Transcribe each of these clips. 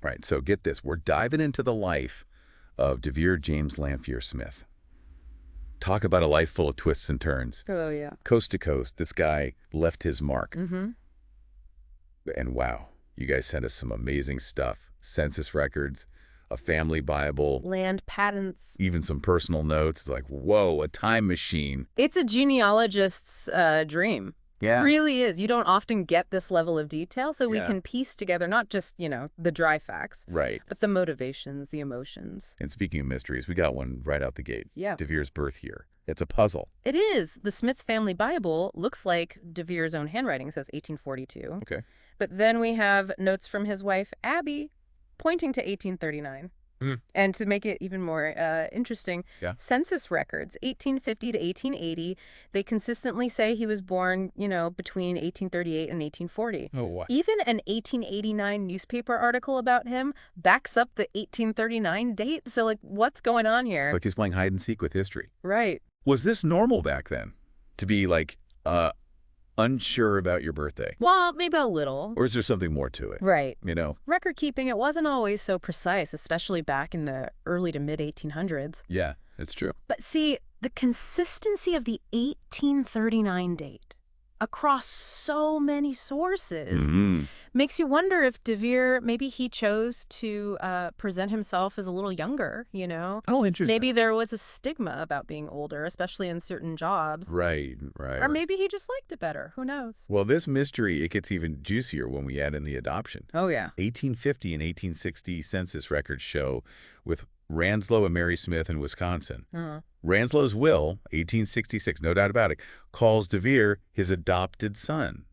Right, so get this. We're diving into the life of Devier James Lamphier Smith. Talk about a life full of twists and turns. Oh, yeah. Coast to coast, this guy left his mark. Mm-hmm. And wow, you guys sent us some amazing stuff. Census records, a family Bible, Land patents. even some personal notes. It's like, whoa, a time machine. It's a genealogist's dream. Yeah. It really is. You don't often get this level of detail, so we Yeah. can piece together not just, the dry facts, Right. but the motivations, the emotions. And speaking of mysteries, we got one right out the gate. Yeah. Devier's birth year. It's a puzzle. It is. The Smith family Bible looks like Devier's own handwriting, says 1842. Okay. But then we have notes from his wife, Abby, pointing to 1839. Mm. And to make it even more interesting, Yeah. census records, 1850 to 1880, they consistently say he was born, between 1838 and 1840. Oh, what? Even an 1889 newspaper article about him backs up the 1839 date. So, what's going on here? It's like he's playing hide and seek with history. Right. Was this normal back then? To be unsure about your birthday? Well, maybe a little. Or is there something more to it? Right. Record keeping, it wasn't always so precise, especially back in the early to mid 1800s. Yeah, it's true. But see, the consistency of the 1839 date across so many sources makes you wonder if Devier, maybe he chose to present himself as a little younger, Oh, interesting. Maybe there was a stigma about being older, especially in certain jobs. Right. Or maybe he just liked it better. Who knows? Well, this mystery, it gets even juicier when we add in the adoption. Oh, yeah. 1850 and 1860 census records show with Ranslow and Mary Smith in Wisconsin. Ranslow's will, 1866, no doubt about it, calls Devier his adopted son.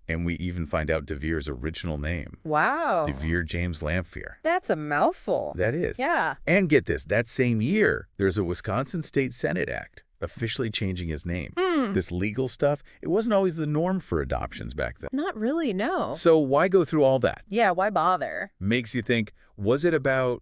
And we even find out Devier's original name. Wow. Devier James Lamphier. That's a mouthful. That is. Yeah. And get this, that same year, there's a Wisconsin State Senate Act officially changing his name. This legal stuff, it wasn't always the norm for adoptions back then. Not really, no. So why go through all that? Yeah, why bother? Makes you think, was it about,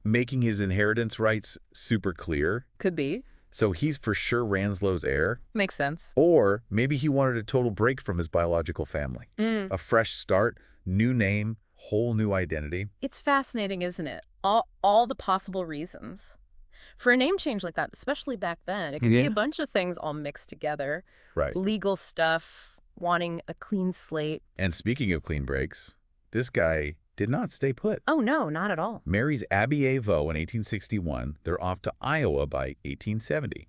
making his inheritance rights super clear? Could be. So he's for sure Ranslow's heir? Makes sense. Or maybe he wanted a total break from his biological family. A fresh start, new name, whole new identity. It's fascinating, isn't it? All the possible reasons. For a name change like that, especially back then, it could be a bunch of things all mixed together. Right. Legal stuff, wanting a clean slate. And speaking of clean breaks, this guy did not stay put. Oh, no, not at all. Marries Abby A. Vo in 1861. They're off to Iowa by 1870.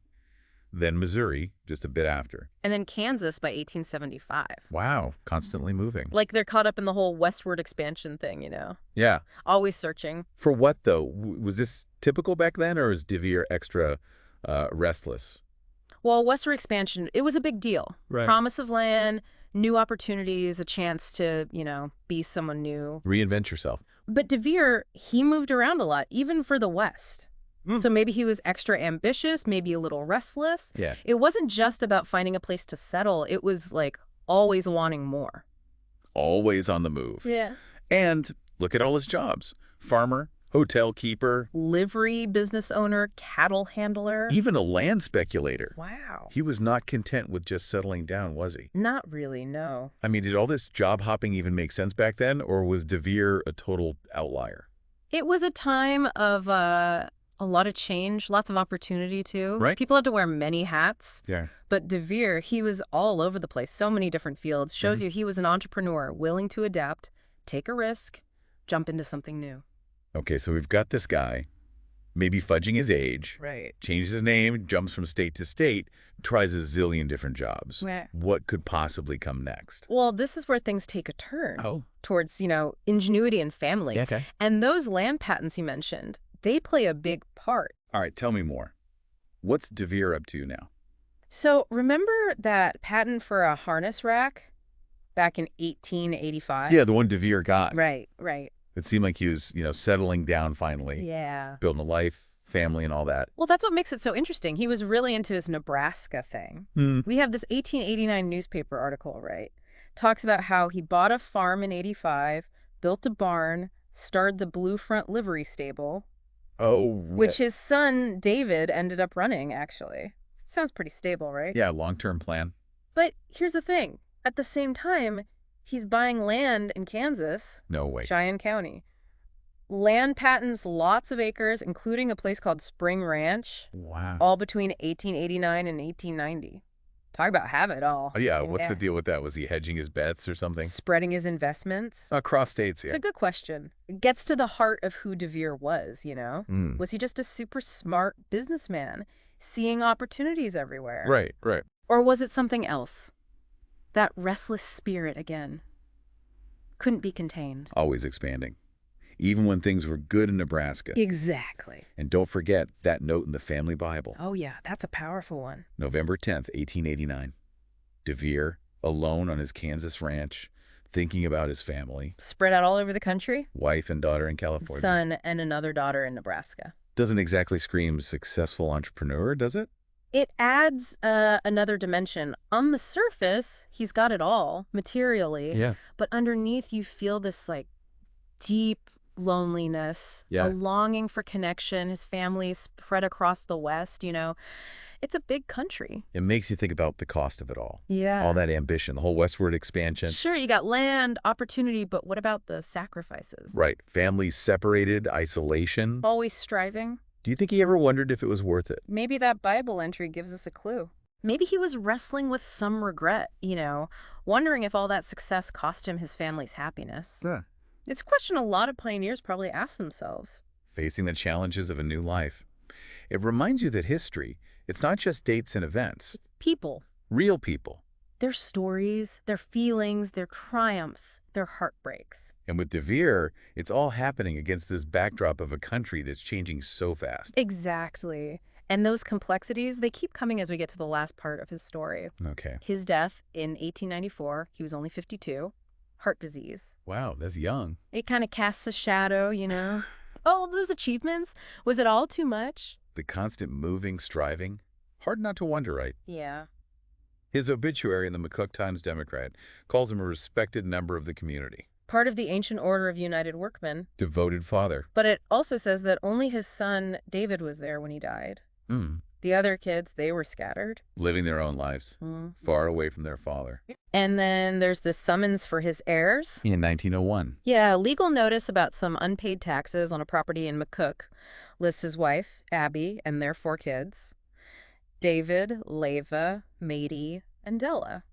Then Missouri, just a bit after. And then Kansas by 1875. Wow, constantly moving. Like they're caught up in the whole westward expansion thing, Yeah. Always searching. For what, though? Was this typical back then, or is Devier extra restless? Well, westward expansion, it was a big deal. Right. Promise of land, new opportunities, a chance to, be someone new. Reinvent yourself. But Devier, he moved around a lot, even for the West. So maybe he was extra ambitious, maybe a little restless. Yeah. It wasn't just about finding a place to settle. It was always wanting more. Always on the move. Yeah. And look at all his jobs. Farmer, hotel keeper. Livery business owner, cattle handler. Even a land speculator. Wow. He was not content with just settling down, was he? Not really, no. I mean, did all this job hopping even make sense back then, or was Devier a total outlier? It was a time of a lot of change, lots of opportunity, too. Right. People had to wear many hats. Yeah. But Devier, he was all over the place, so many different fields. Shows you he was an entrepreneur, willing to adapt, take a risk, jump into something new. Okay, so we've got this guy, maybe fudging his age, Right. changes his name, jumps from state to state, tries a zillion different jobs. Right. What could possibly come next? Well, this is where things take a turn. Oh. Towards, ingenuity and family. Yeah, okay. And those land patents you mentioned, they play a big part. All right, tell me more. What's Devier up to now? So remember that patent for a harness rack back in 1885? Yeah, the one Devier got. Right. It seemed like he was, settling down finally. Yeah. Building a life, family, and all that. Well, that's what makes it so interesting. He was really into his Nebraska thing. We have this 1889 newspaper article, right? Talks about how he bought a farm in 85, built a barn, started the Blue Front livery stable. Oh. Which his son, David, ended up running, actually. Sounds pretty stable, right? Yeah, long-term plan. But here's the thing. At the same time, He's buying land in Kansas. No way. Cheyenne County. Land patents lots of acres, including a place called Spring Ranch. Wow. All between 1889 and 1890. Talk about have it all. Oh, yeah, what's the deal with that? Was he hedging his bets or something? Spreading his investments? Across states, yeah. It's a good question. It gets to the heart of who Devier was, you know? Was he just a super smart businessman, seeing opportunities everywhere? Right, right. Or was it something else? That restless spirit again. Couldn't be contained. Always expanding. Even when things were good in Nebraska. Exactly. And don't forget that note in the family Bible. Oh, yeah, that's a powerful one. November 10th, 1889. Devier, alone on his Kansas ranch, thinking about his family. Spread out all over the country? Wife and daughter in California. Son and another daughter in Nebraska. Doesn't exactly scream successful entrepreneur, does it? It adds another dimension. On the surface, he's got it all, materially. Yeah. But underneath, you feel this, like, deep loneliness, Yeah. a longing for connection. His family spread across the West, you know. It's a big country. It makes you think about the cost of it all. Yeah. All that ambition, the whole westward expansion. Sure, you got land, opportunity, but what about the sacrifices? Right. Families separated, isolation. Always striving. Do you think he ever wondered if it was worth it? Maybe that Bible entry gives us a clue. Maybe he was wrestling with some regret, you know, wondering if all that success cost him his family's happiness. Yeah. It's a question a lot of pioneers probably ask themselves. Facing the challenges of a new life. It reminds you that history, it's not just dates and events. People. Real people. Their stories, their feelings, their triumphs, their heartbreaks. And with Devier, it's all happening against this backdrop of a country that's changing so fast. Exactly. And those complexities, they keep coming as we get to the last part of his story. Okay. His death in 1894, he was only 52, heart disease. Wow, that's young. It kind of casts a shadow, you know. Oh, those achievements, was it all too much? The constant moving, striving. Hard not to wonder, right? Yeah. His obituary in the McCook Times-Democrat calls him a respected member of the community. Part of the Ancient Order of United Workmen. Devoted father. But it also says that only his son, David, was there when he died. The other kids, they were scattered. Living their own lives, far away from their father. And then there's the summons for his heirs. In 1901. Yeah, legal notice about some unpaid taxes on a property in McCook lists his wife, Abby, and their 4 kids. David, Leva, Mady, and Della.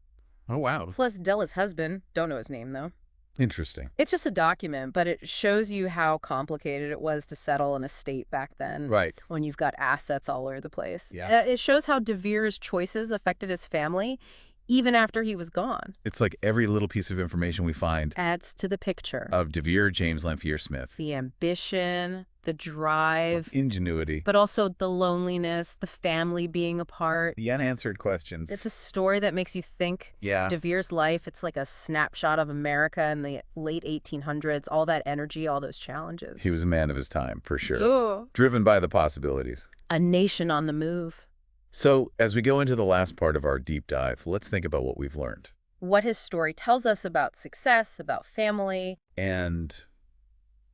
Oh, wow. Plus Della's husband. Don't know his name, though. Interesting. It's just a document, but it shows you how complicated it was to settle an estate back then. Right. When you've got assets all over the place. Yeah. It shows how Devier's choices affected his family, even after he was gone. It's like every little piece of information we find Adds to the picture. of Devier James Lamphier Smith. The ambition, the drive, Ingenuity. but also the loneliness, the family being apart. The unanswered questions. It's a story that makes you think. Yeah. Devier's life, it's like a snapshot of America in the late 1800s, all that energy, all those challenges. He was a man of his time, for sure. Ooh. Driven by the possibilities. A nation on the move. So, as we go into the last part of our deep dive, let's think about what we've learned. What his story tells us about success, about family. And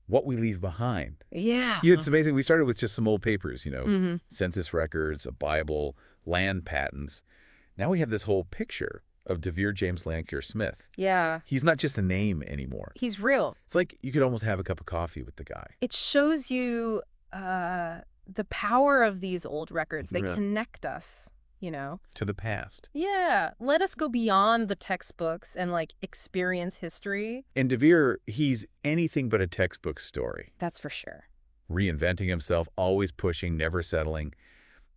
what we leave behind. Yeah. It's amazing. We started with just some old papers, you know, census records, a Bible, land patents. Now we have this whole picture of Devier James Lamphier Smith. Yeah. He's not just a name anymore. He's real. It's like you could almost have a cup of coffee with the guy. It shows you the power of these old records. They connect us, you know. To the past. Yeah. Let us go beyond the textbooks and, like, experience history. And Devier, he's anything but a textbook story. That's for sure. Reinventing himself, always pushing, never settling.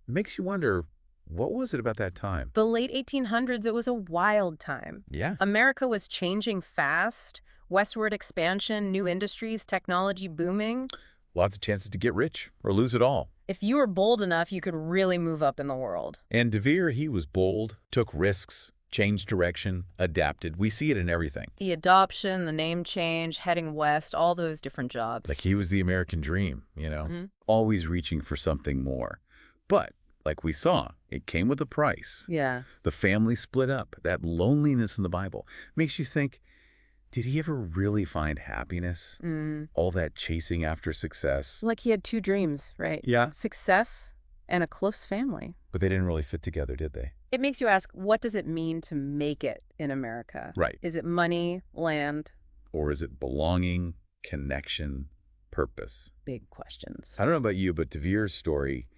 Makes you wonder, what was it about that time? The late 1800s, it was a wild time. Yeah. America was changing fast. Westward expansion, new industries, technology booming. Lots of chances to get rich or lose it all. If you were bold enough, you could really move up in the world. And Devier, he was bold, took risks, changed direction, adapted. We see it in everything. The adoption, the name change, heading west, all those different jobs. Like he was the American dream, you know, always reaching for something more. But like we saw, it came with a price. Yeah. The family split up. That loneliness in the Bible makes you think, did he ever really find happiness? All that chasing after success. Like he had 2 dreams, right? Yeah. Success and a close family. But they didn't really fit together, did they? It makes you ask, what does it mean to make it in America? Right. Is it money, land? Or is it belonging, connection, purpose? Big questions. I don't know about you, but Devier's story,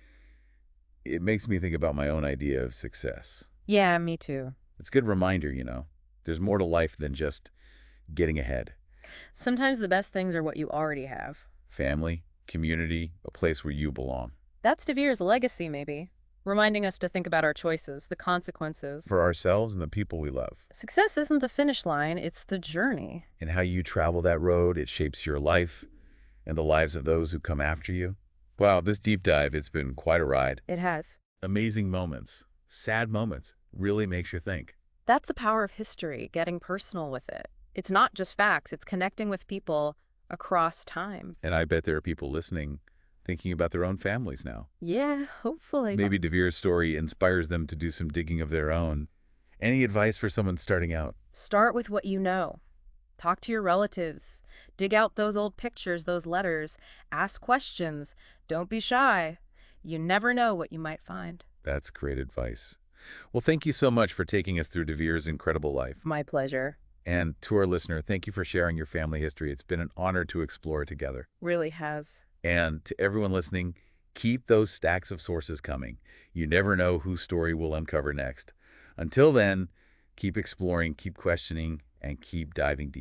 it makes me think about my own idea of success. Yeah, me too. It's a good reminder, there's more to life than just getting ahead. Sometimes the best things are what you already have. Family, community, a place where you belong. That's Devier's legacy, maybe. Reminding us to think about our choices, the consequences. For ourselves and the people we love. Success isn't the finish line, it's the journey. And how you travel that road, it shapes your life and the lives of those who come after you. Wow, this deep dive, it's been quite a ride. It has. Amazing moments, sad moments, really makes you think. That's the power of history, getting personal with it. It's not just facts, it's connecting with people across time. And I bet there are people listening thinking about their own families now. Yeah, hopefully. Maybe Devier's story inspires them to do some digging of their own. Any advice for someone starting out? Start with what you know. Talk to your relatives. Dig out those old pictures, those letters. Ask questions. Don't be shy. You never know what you might find. That's great advice. Well, thank you so much for taking us through Devier's incredible life. My pleasure. And to our listener, thank you for sharing your family history. It's been an honor to explore together. Really has. And to everyone listening, keep those stacks of sources coming. You never know whose story we'll uncover next. Until then, keep exploring, keep questioning, and keep diving deep.